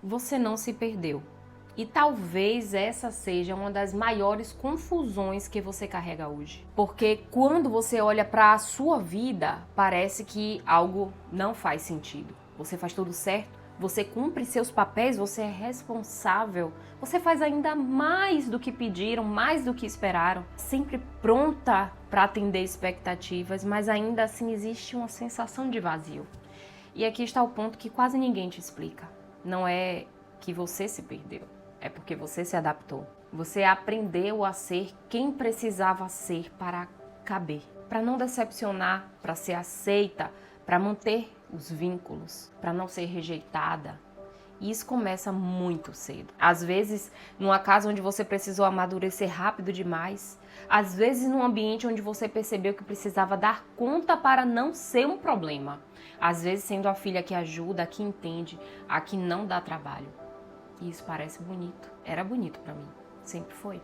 Você não se perdeu. E talvez essa seja uma das maiores confusões que você carrega hoje. Porque quando você olha para a sua vida, parece que algo não faz sentido. Você faz tudo certo, você cumpre seus papéis, você é responsável, você faz ainda mais do que pediram, mais do que esperaram, sempre pronta para atender expectativas, mas ainda assim existe uma sensação de vazio. E aqui está o ponto que quase ninguém te explica. Não é que você se perdeu. É porque você se adaptou. Você aprendeu a ser quem precisava ser para caber, para não decepcionar, para ser aceita, para manter os vínculos, para não ser rejeitada. E isso começa muito cedo. Às vezes, numa casa onde você precisou amadurecer rápido demais. Às vezes, num ambiente onde você percebeu que precisava dar conta para não ser um problema. Às vezes, sendo a filha que ajuda, a que entende, a que não dá trabalho. E isso parece bonito. Era bonito pra mim. Sempre foi.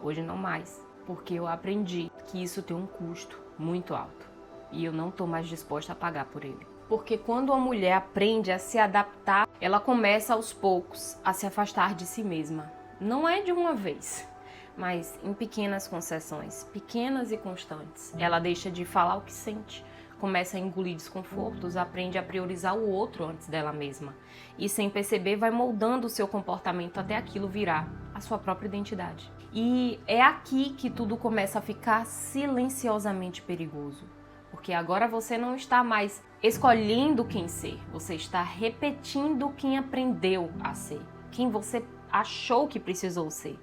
Hoje não mais. Porque eu aprendi que isso tem um custo muito alto. E eu não tô mais disposta a pagar por ele. Porque quando a mulher aprende a se adaptar, ela começa aos poucos a se afastar de si mesma. Não é de uma vez, mas em pequenas concessões, pequenas e constantes. Ela deixa de falar o que sente. Começa a engolir desconfortos, aprende a priorizar o outro antes dela mesma. E sem perceber vai moldando o seu comportamento até aquilo virar a sua própria identidade. E é aqui que tudo começa a ficar silenciosamente perigoso. Porque agora você não está mais escolhendo quem ser, você está repetindo quem aprendeu a ser, quem você achou que precisou ser.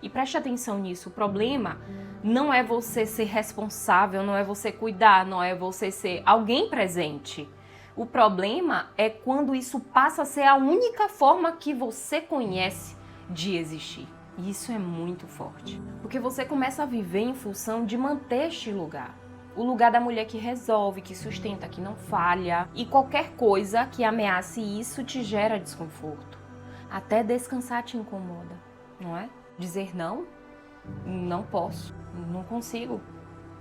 E preste atenção nisso, o problema não é você ser responsável, não é você cuidar, não é você ser alguém presente. O problema é quando isso passa a ser a única forma que você conhece de existir. E isso é muito forte, porque você começa a viver em função de manter este lugar. O lugar da mulher que resolve, que sustenta, que não falha. E qualquer coisa que ameace isso te gera desconforto. Até descansar te incomoda, não é? Dizer não, não posso, não consigo.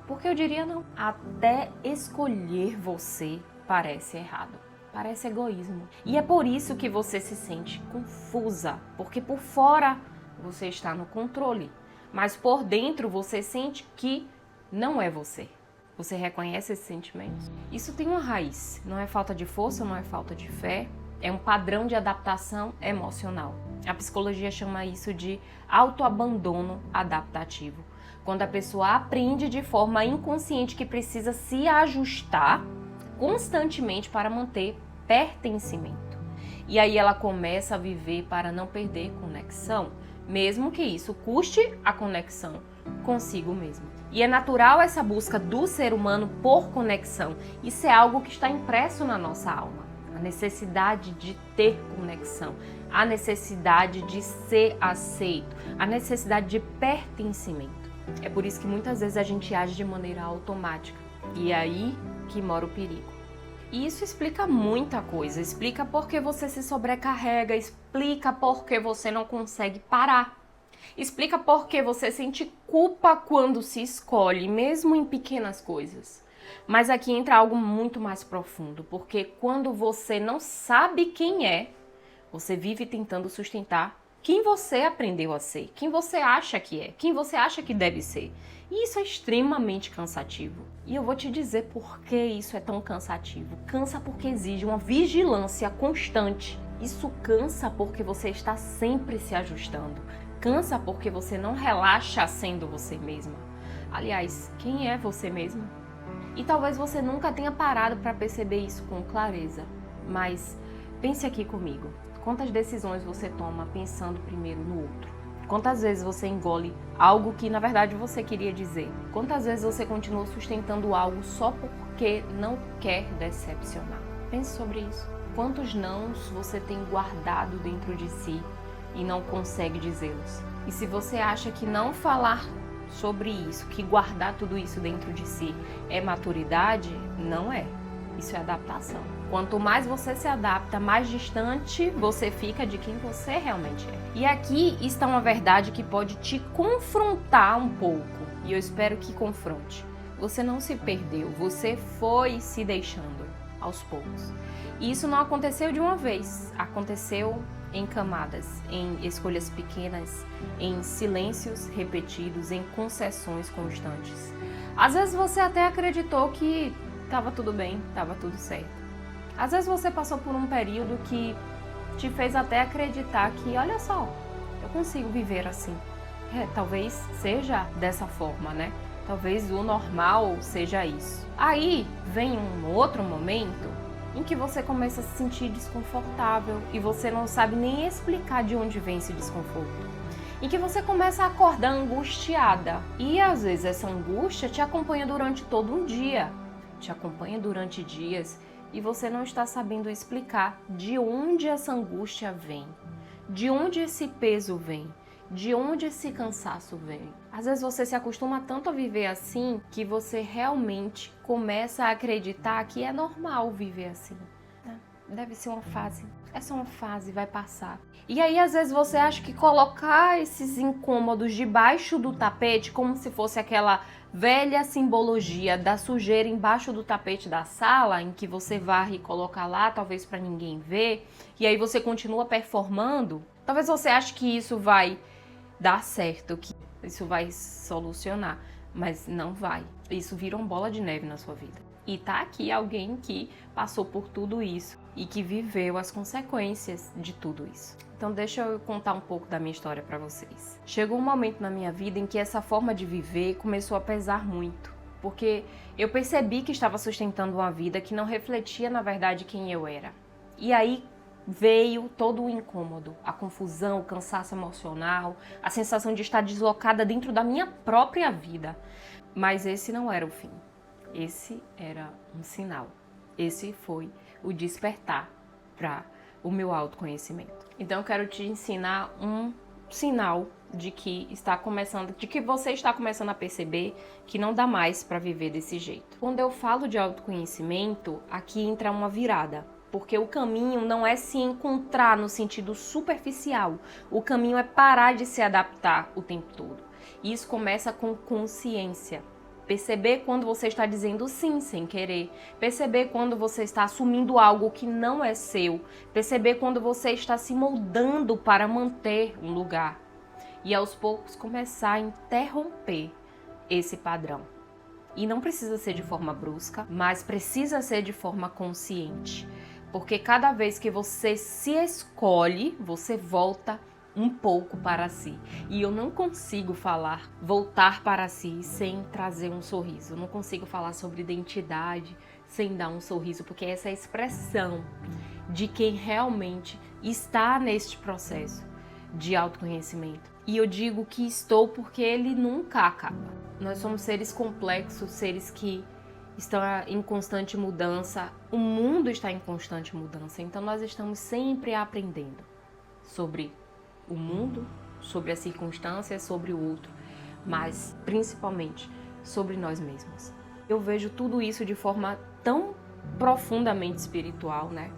Porque eu diria não. Até escolher você parece errado. Parece egoísmo. E é por isso que você se sente confusa. Porque por fora você está no controle. Mas por dentro você sente que não é você. Você reconhece esses sentimentos? Isso tem uma raiz. Não é falta de força, não é falta de fé. É um padrão de adaptação emocional. A psicologia chama isso de autoabandono adaptativo. Quando a pessoa aprende de forma inconsciente que precisa se ajustar constantemente para manter pertencimento. E aí ela começa a viver para não perder conexão, mesmo que isso custe a conexão consigo mesmo. E é natural essa busca do ser humano por conexão. Isso é algo que está impresso na nossa alma. A necessidade de ter conexão, a necessidade de ser aceito, a necessidade de pertencimento. É por isso que muitas vezes a gente age de maneira automática. E é aí que mora o perigo. E isso explica muita coisa. Explica por que você se sobrecarrega, explica por que você não consegue parar. Explica por que você sente culpa quando se escolhe, mesmo em pequenas coisas. Mas aqui entra algo muito mais profundo, porque quando você não sabe quem é, você vive tentando sustentar quem você aprendeu a ser, quem você acha que é, quem você acha que deve ser. E isso é extremamente cansativo. E eu vou te dizer por que isso é tão cansativo. Cansa porque exige uma vigilância constante. Isso cansa porque você está sempre se ajustando. Cansa porque você não relaxa sendo você mesma. Aliás, quem é você mesma? E talvez você nunca tenha parado para perceber isso com clareza. Mas pense aqui comigo. Quantas decisões você toma pensando primeiro no outro? Quantas vezes você engole algo que na verdade você queria dizer? Quantas vezes você continua sustentando algo só porque não quer decepcionar? Pense sobre isso. Quantos nãos você tem guardado dentro de si e não consegue dizê-los? E se você acha que não falar sobre isso, que guardar tudo isso dentro de si é maturidade, não é. Isso é adaptação. Quanto mais você se adapta, mais distante você fica de quem você realmente é. E aqui está uma verdade que pode te confrontar um pouco, e eu espero que confronte. Você não se perdeu, você foi se deixando. aos poucos. E isso não aconteceu de uma vez, aconteceu em camadas, em escolhas pequenas, em silêncios repetidos, em concessões constantes. Às vezes você até acreditou que estava tudo bem, estava tudo certo. Às vezes você passou por um período que te fez até acreditar que, olha só, eu consigo viver assim. Talvez seja dessa forma, né? Talvez o normal seja isso. Aí vem um outro momento em que você começa a se sentir desconfortável e você não sabe nem explicar de onde vem esse desconforto. Em que você começa a acordar angustiada. E às vezes essa angústia te acompanha durante todo um dia, te acompanha durante dias e você não está sabendo explicar de onde essa angústia vem, de onde esse peso vem, de onde esse cansaço vem. Às vezes você se acostuma tanto a viver assim que você realmente começa a acreditar que é normal viver assim. Deve ser uma fase, é só uma fase, vai passar. E aí às vezes você acha que colocar esses incômodos debaixo do tapete, como se fosse aquela velha simbologia da sujeira embaixo do tapete da sala, em que você varre e coloca lá, talvez para ninguém ver, e aí você continua performando, talvez você ache que isso vai dar certo, que isso vai solucionar, mas não vai. Isso vira uma bola de neve na sua vida. E tá aqui alguém que passou por tudo isso e que viveu as consequências de tudo isso. Então deixa eu contar um pouco da minha história para vocês. Chegou um momento na minha vida em que essa forma de viver começou a pesar muito, porque eu percebi que estava sustentando uma vida que não refletia na verdade quem eu era. E aí veio todo o incômodo, a confusão, o cansaço emocional, a sensação de estar deslocada dentro da minha própria vida. Mas esse não era o fim. Esse era um sinal. Esse foi o despertar para o meu autoconhecimento. Então eu quero te ensinar um sinal de que você está começando a perceber que não dá mais para viver desse jeito. Quando eu falo de autoconhecimento, aqui entra uma virada. Porque o caminho não é se encontrar no sentido superficial. O caminho é parar de se adaptar o tempo todo. E isso começa com consciência. Perceber quando você está dizendo sim sem querer. Perceber quando você está assumindo algo que não é seu. Perceber quando você está se moldando para manter um lugar. E aos poucos começar a interromper esse padrão. E não precisa ser de forma brusca, mas precisa ser de forma consciente. Porque cada vez que você se escolhe, você volta um pouco para si. E eu não consigo falar voltar para si sem trazer um sorriso. Eu não consigo falar sobre identidade sem dar um sorriso, porque essa é a expressão de quem realmente está neste processo de autoconhecimento. E eu digo que estou porque ele nunca acaba. Nós somos seres complexos, seres que estão em constante mudança, o mundo está em constante mudança, então nós estamos sempre aprendendo sobre o mundo, sobre as circunstâncias, sobre o outro, mas principalmente sobre nós mesmos. Eu vejo tudo isso de forma tão profundamente espiritual, né?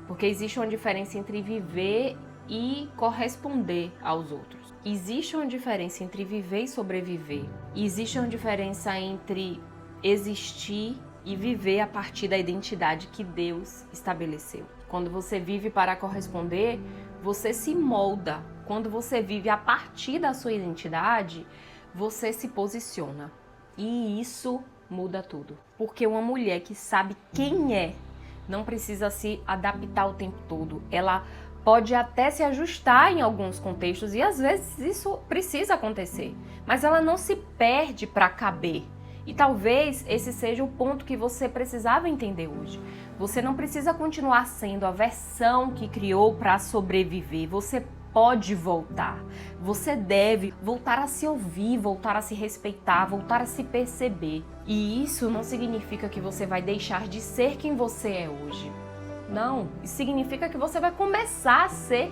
Porque existe uma diferença entre viver e corresponder aos outros. Existe uma diferença entre viver e sobreviver. E existe uma diferença entre existir e viver a partir da identidade que Deus estabeleceu. Quando você vive para corresponder, você se molda. Quando você vive a partir da sua identidade, você se posiciona. E isso muda tudo. Porque uma mulher que sabe quem é, não precisa se adaptar o tempo todo. Ela pode até se ajustar em alguns contextos e às vezes isso precisa acontecer. Mas ela não se perde para caber. E talvez esse seja o ponto que você precisava entender hoje. Você não precisa continuar sendo a versão que criou para sobreviver. Você pode voltar. Você deve voltar a se ouvir, voltar a se respeitar, voltar a se perceber. E isso não significa que você vai deixar de ser quem você é hoje. Não, isso significa que você vai começar a ser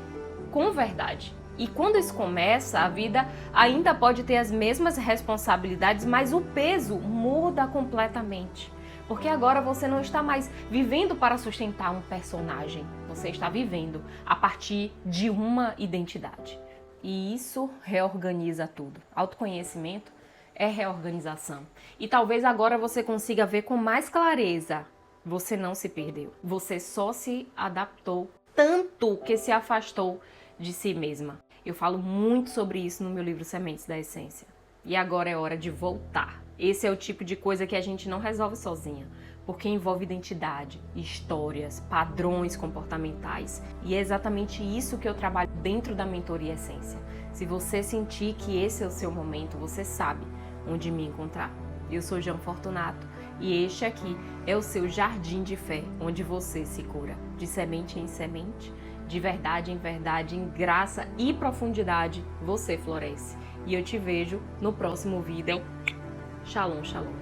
com verdade. E quando isso começa, a vida ainda pode ter as mesmas responsabilidades, mas o peso muda completamente. Porque agora você não está mais vivendo para sustentar um personagem, você está vivendo a partir de uma identidade. E isso reorganiza tudo. Autoconhecimento é reorganização. E talvez agora você consiga ver com mais clareza Você não se perdeu. Você só se adaptou tanto que se afastou de si mesma. Eu falo muito sobre isso no meu livro Sementes da Essência. E agora é hora de voltar. Esse é o tipo de coisa que a gente não resolve sozinha, porque envolve identidade, histórias, padrões comportamentais. E é exatamente isso que eu trabalho dentro da mentoria Essência. Se você sentir que esse é o seu momento, você sabe onde me encontrar. Eu sou Jean Fortunato e este aqui é o seu jardim de fé, onde você se cura de semente em semente, de verdade em verdade, em graça e profundidade, você floresce. E eu te vejo no próximo vídeo. Shalom, shalom.